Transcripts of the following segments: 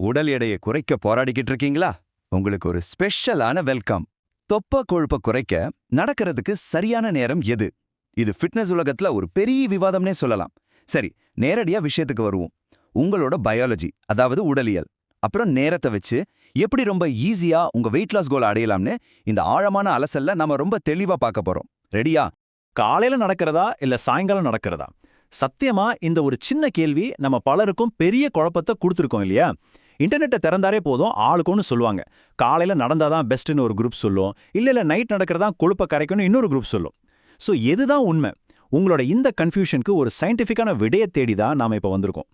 உடல் எடையை குறைக்க போராடிக்கிட்டு இருக்கீங்களா? உங்களுக்கு ஒரு ஸ்பெஷலான வெல்கம். தொப்பை கொழுப்பை குறைக்க நடக்கிறதுக்கு சரியான நேரம் எது? இது ஃபிட்னஸ் உலகத்துல ஒரு பெரிய விவாதம்னே சொல்லலாம். சரி, நேரடியா விஷயத்துக்கு வருவோம். உங்களோட பயாலஜி, அதாவது உடலியல், அப்புறம் நேரத்தை வச்சு எப்படி ரொம்ப ஈஸியா உங்க வெயிட் லாஸ் கோல் அடையலாம்னு இந்த ஆழமான அலசல்ல நாம ரொம்ப தெளிவா பார்க்க போறோம். ரெடியா? காலையில நடக்கிறதா இல்ல சாயங்காலம் நடக்கிறதா? சத்தியமா இந்த ஒரு சின்ன கேள்வி நம்ம பலருக்கும் பெரிய குழப்பத்தை கொடுத்துருக்கோம் இல்லையா? இன்டர்நெட்டை திறந்தாரே போதும் ஆளுக்கு ஒன்று சொல்லுவாங்க. காலையில நடந்தாதான் பெஸ்ட்னு ஒரு குரூப் சொல்லும், இல்ல நைட் நடக்கிறதா கொழுப்பை கரைக்கணும் இன்னொரு குரூப் சொல்லும். ஸோ எதுதான் உண்மை? உங்களோட இந்த கன்ஃபியூஷனுக்கு ஒரு சயின்டிஃபிக்கான விடையை தேடி தான் நாம இப்ப வந்திருக்கோம்.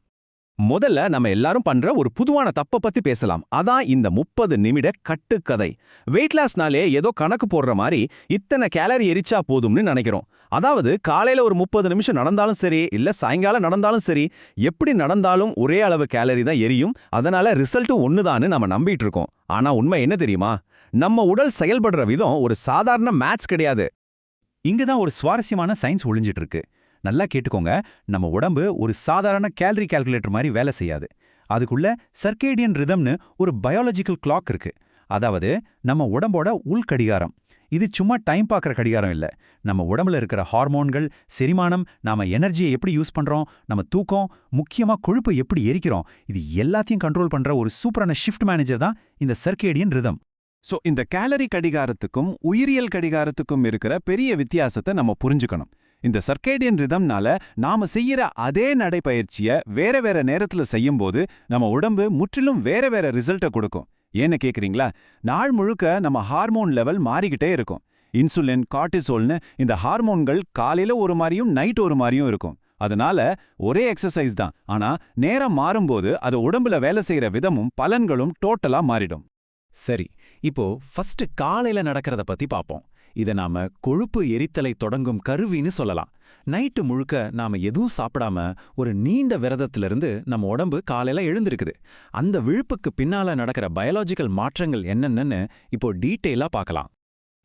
முதல்ல நம்ம எல்லாரும் பண்ற ஒரு பொதுவான தப்ப பத்தி பேசலாம். அதான் இந்த 30 நிமிட கட்டுக்கதை. வெயிட் லாஸ்னாலே ஏதோ கணக்கு போடுற மாதிரி இத்தனை கேலரி எரிச்சா போதும்னு நினைக்கிறோம். அதாவது காலையில ஒரு 30 நிமிஷம் நடந்தாலும் சரி, இல்ல சாயங்காலம் நடந்தாலும் சரி, எப்படி நடந்தாலும் ஒரே அளவு கேலரி தான் எரியும். அதனால ரிசல்ட்டும் ஒண்ணுதான்னு நம்ம நம்பிட்டு இருக்கோம். ஆனா உண்மை என்ன தெரியுமா? நம்ம உடல் செயல்படுற விதம் ஒரு சாதாரண மேத்ஸ் கிடையாது. இங்க தான் ஒரு சுவாரஸ்யமான சயின்ஸ் ஒளிஞ்சிட்டு இருக்கு. நல்லா கேட்டுக்கோங்க. நம்ம உடம்பு ஒரு சாதாரண கேலரி கால்குலேட்டர் மாதிரி வேலை செய்யாது. அதுக்குள்ள சர்க்கேடியன் ரிதம்னு ஒரு பயாலஜிக்கல் கிளாக் இருக்கு. அதாவது நம்ம உடம்போட உள்கடிகாரம். இது சும்மா டைம் பார்க்குற கடிகாரம் இல்ல. நம்ம உடம்புல இருக்கிற ஹார்மோன்கள், செரிமானம், நாம எனர்ஜியை எப்படி யூஸ் பண்றோம், நம்ம தூக்கம், முக்கியமா கொழுப்பை எப்படி எரிக்கிறோம், இது எல்லாத்தையும் கண்ட்ரோல் பண்ற ஒரு சூப்பரான ஷிஃப்ட் மேனேஜர் தான் இந்த சர்க்கேடியன் ரிதம். சோ இந்த கேலரி கடிகாரத்துக்கும் உயிரியல் கடிகாரத்துக்கும் இருக்கிற பெரிய வித்தியாசத்தை நம்ம புரிஞ்சுக்கணும். இந்த சர்க்கேடியன் ரிதம்னால நாம செய்யற அதே நடைப்பயிற்சிய வேற வேற நேரத்துல செய்யும்போது நம்ம உடம்பு முற்றிலும் வேற வேற ரிசல்ட்டை கொடுக்கும். ஏன்னு கேக்குறீங்களா? நாள் முழுக்க நம்ம ஹார்மோன் லெவல் மாறிக்கிட்டே இருக்கும். இன்சுலின், கார்டிசோல்னு இந்த ஹார்மோன்கள் காலையில ஒரு மாதிரியும் நைட் ஒரு மாதிரியும் இருக்கும். அதனால ஒரே எக்ஸசைஸ் தான், ஆனா நேரம் மாறும்போது அது உடம்புல வேலை செய்யற விதமும் பலன்களும் டோட்டலா மாறிடும். சரி, இப்போ ஃபர்ஸ்ட் காலையில நடக்கிறத பத்தி பாப்போம். இத நாம கொழுப்பு எரித்தலை தொடங்கும் கருவின்னு சொல்லலாம். நைட்டு முழுக்க நாம எதுவும் சாப்பிடாம ஒரு நீண்ட விரதத்திலிருந்து நம்ம உடம்பு காலையில எழுந்திருக்குது. அந்த விழுப்புக்கு பின்னால நடக்கிற பயாலஜிக்கல் மாற்றங்கள் என்னென்னு இப்போ டீட்டெயிலா பார்க்கலாம்.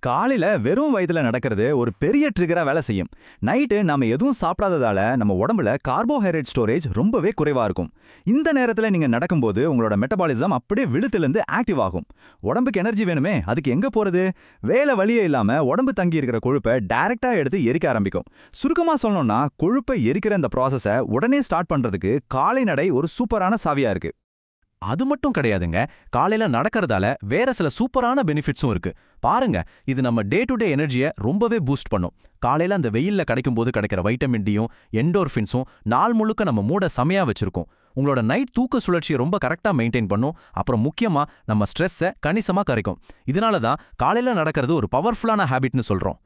காலையில வெறும் வயதுல நடக்கிறது ஒரு பெரிய ட்ரிகரா வேலை செய்யும். நைட்டு நாம எதுவும் சாப்பிடாததால நம்ம உடம்புல கார்போஹைட்ரேட் ஸ்டோரேஜ் ரொம்பவே குறைவா இருக்கும். இந்த நேரத்துல நீங்க நடக்கும்போது உங்களோட மெட்டபாலிசம் அப்படியே விழுத்திலிருந்து ஆக்டிவ் ஆகும். உடம்புக்கு எனர்ஜி வேணுமே, அதுக்கு எங்க போறது? வேலை வழியே இல்லாம உடம்பு தங்கி இருக்கிற கொழுப்பை டைரக்டா எடுத்து எரிக்க ஆரம்பிக்கும். சுருக்கமா சொல்லணும்னா, கொழுப்பை எரிக்கிற இந்த ப்ராசஸை உடனே ஸ்டார்ட் பண்றதுக்கு காலை நடை ஒரு சூப்பரான சாவியா இருக்கு. அது மட்டும் கிடையாதுங்க. காலையில நடக்கிறதால வேற சில சூப்பரான பெனிஃபிட்ஸும் இருக்கு. பாருங்க, இது நம்ம டே டு டே எனர்ஜியை ரொம்பவே பூஸ்ட் பண்ணும். காலையில அந்த வெயில்ல கிடைக்கும்போது கிடைக்கிற வைட்டமின் டியும் எண்டோர்ஃபின்ஸும் நாள் முழுக்க நம்ம மூட செமையா வச்சிருக்கும். உங்களோட நைட் தூக்க சுழற்சியை ரொம்ப கரெக்டா மெயின்டைன் பண்ணும். அப்புறம் முக்கியமா நம்ம ஸ்ட்ரெஸ்ஸை கணிசமா கரைக்கும். இதனால தான் காலையில நடக்கிறது ஒரு பவர்ஃபுல்லான ஹேபிட்னு சொல்றோம்.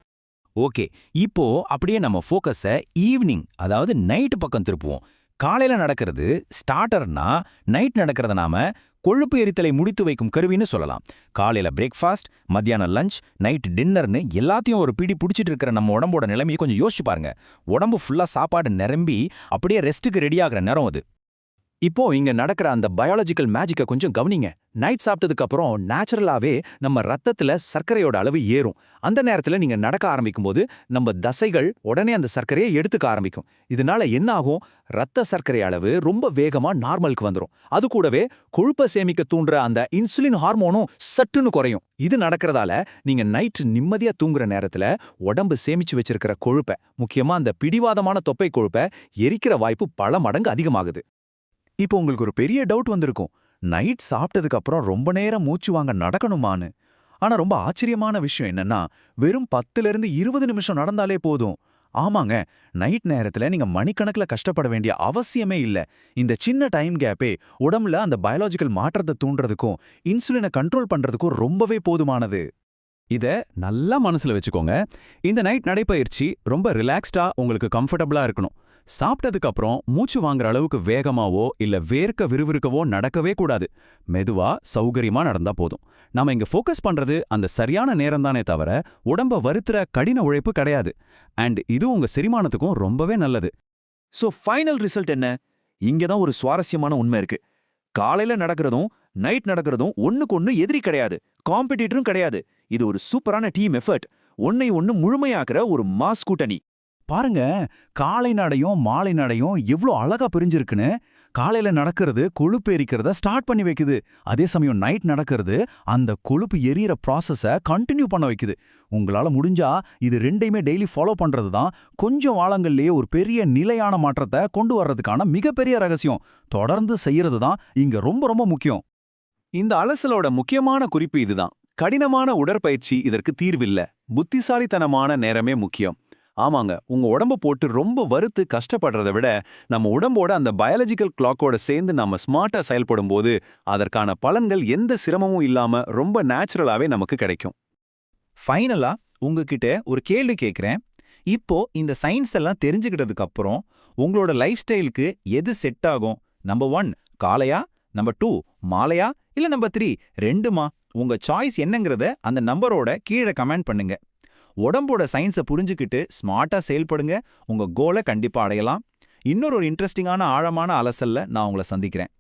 ஓகே, இப்போ அப்படியே நம்ம ஃபோக்கஸை ஈவினிங், அதாவது நைட்டு பக்கம் திருப்புவோம். காலையில நடக்கிறது ஸ்டார்டர்னா, நைட் நடக்கிறத நாம கொழுப்பு எரித்தலை முடித்து வைக்கும் கருவின்னு சொல்லலாம். காலையில பிரேக்ஃபாஸ்ட், மத்தியானம் லஞ்ச், நைட் டின்னர்னு எல்லாத்தையும் ஒரு பிடி பிடிச்சிட்டு இருக்கிற நம்ம உடம்போட நிலைமையை கொஞ்சம் யோசிச்சு பாருங்க. உடம்பு ஃபுல்லா சாப்பாடு நிரம்பி அப்படியே ரெஸ்ட்டுக்கு ரெடி ஆகிற நேரம் அது. இப்போ இங்க நடக்கிற அந்த பயாலஜிக்கல் மேஜிக்கை கொஞ்சம் கவனிங்க. நைட் சாப்பிட்டதுக்கு அப்புறம் நேச்சுரலாவே நம்ம ரத்தத்துல சர்க்கரையோட அளவு ஏறும். அந்த நேரத்துல நீங்க நடக்க ஆரம்பிக்கும் போது நம்ம தசைகள் உடனே அந்த சர்க்கரையை எடுத்துக்க ஆரம்பிக்கும். இதனால என்ன ஆகும்? ரத்த சர்க்கரை அளவு ரொம்ப வேகமா நார்மலுக்கு வந்துடும். அது கூடவே கொழுப்பை சேமிக்க தூண்டுற அந்த இன்சுலின் ஹார்மோனும் சட்டுன்னு குறையும். இது நடக்கிறதால நீங்க நைட் நிம்மதியா தூங்குற நேரத்துல உடம்பு சேமிச்சு வச்சிருக்கிற கொழுப்பை, முக்கியமா அந்த பிடிவாதமான தொப்பை கொழுப்பை எரிக்கிற வாய்ப்பு பல மடங்கு அதிகமாகுது. இப்போ உங்களுக்கு ஒரு பெரிய டவுட் வந்திருக்கும். நைட் சாப்பிட்டதுக்கு அப்புறம் ரொம்ப நேரம் மூச்சு வாங்க நடக்கணுமான்னு. ஆனா ரொம்ப ஆச்சரியமான விஷயம் என்னன்னா, வெறும் 10லிருந்து 20 நிமிஷம் நடந்தாலே போதும். ஆமாங்க, நைட் நேரத்துல நீங்க மணிக்கணக்குல கஷ்டப்பட வேண்டிய அவசியமே இல்ல. இந்த சின்ன டைம் கேப்பே உடம்புல அந்த பயாலஜிக்கல் மாற்றத்தை தூண்டுறதுக்கும் இன்சுலினை கண்ட்ரோல் பண்றதுக்கும் ரொம்பவே போதுமானது. இத நல்லா மனசுல வச்சுக்கோங்க. இந்த நைட் நடைப்பயிற்சி ரொம்ப ரிலாக்ஸ்டா உங்களுக்கு கம்ஃபர்டபுளா இருக்கணும். சாப்பிட்டதுக்கு அப்புறம் மூச்சு வாங்குற அளவுக்கு வேகமாவோ இல்ல வேர்க்க விறுவிறுக்கவோ நடக்கவே கூடாது. மெதுவா சௌகரியமா நடந்தா போதும். நாம இங்க ஃபோக்கஸ் பண்றது அந்த சரியான நேரம் தானே தவிர உடம்ப வருத்துற கடின உழைப்பு கிடையாது. அண்ட் இது உங்க செரிமானத்துக்கும் ரொம்பவே நல்லது. சோ ஃபைனல் ரிசல்ட் என்ன? இங்க தான் ஒரு சுவாரஸ்யமான உண்மை இருக்கு. காலையில நடக்கிறதும் நைட் நடக்கிறதும் ஒண்ணுக்கு ஒண்ணு எதிரி கிடையாது, காம்படிட்டரும் கிடையாது. இது ஒரு சூப்பரான டீம் எஃபர்ட். ஒன்னை ஒண்ணு முழுமையாக்குற ஒரு மாஸ் கூட்டணி. பாருங்க, காலை நடையும் மாலை நடையும் எவ்வளோ அழகா பிரிஞ்சிருக்குன்னு. காலையில நடக்கிறது கொழுப்பு எரிக்கிறத ஸ்டார்ட் பண்ணி வைக்குது. அதே சமயம் நைட் நடக்கிறது அந்த கொழுப்பு எரியற ப்ராசஸை கண்டினியூ பண்ண வைக்குது. உங்களால முடிஞ்சா இது ரெண்டையுமே டெய்லி ஃபாலோ பண்றது தான் கொஞ்சம் வாரங்கள்லயே ஒரு பெரிய நிலையான மாற்றத்தை கொண்டு வர்றதுக்கான மிகப்பெரிய ரகசியம். தொடர்ந்து செய்யறது தான் இங்க ரொம்ப ரொம்ப முக்கியம். இந்த அலசலோட முக்கியமான குறிப்பு இதுதான். கடினமான உடற்பயிற்சி இதற்கு தீர்வில்ல. புத்திசாலித்தனமான நேரமே முக்கியம். ஆமாங்க, உங்க உடம்ப போட்டு ரொம்ப வறுத்து கஷ்டப்படுறதை விட நம்ம உடம்போட அந்த பயாலஜிக்கல் கிளாக்கோட சேர்ந்து நம்ம ஸ்மார்ட்டா செயல்படும் போது அதற்கான பலன்கள் எந்த சிரமமும் இல்லாம ரொம்ப நேச்சுரலாவே நமக்கு கிடைக்கும். ஃபைனலா உங்ககிட்ட ஒரு கேள்வி கேட்குறேன். இப்போ இந்த சயின்ஸ் எல்லாம் தெரிஞ்சுக்கிட்டதுக்கு அப்புறம் உங்களோட லைஃப் ஸ்டைலுக்கு எது செட் ஆகும்? நம்பர் 1 காலையா, நம்பர் 2 மாலையா, இல்ல நம்பர் 3 ரெண்டுமா? உங்க சாய்ஸ் என்னங்கிறத அந்த நம்பரோட கீழே கமெண்ட் பண்ணுங்க. உடம்போட சயின்ஸை புரிஞ்சுக்கிட்டு ஸ்மார்ட்டா செயல்படுங்க. உங்க கோலை கண்டிப்பா அடையலாம். இன்னொரு இன்ட்ரெஸ்டிங்கான ஆழமான அலசல்ல நான் உங்களை சந்திக்கிறேன்.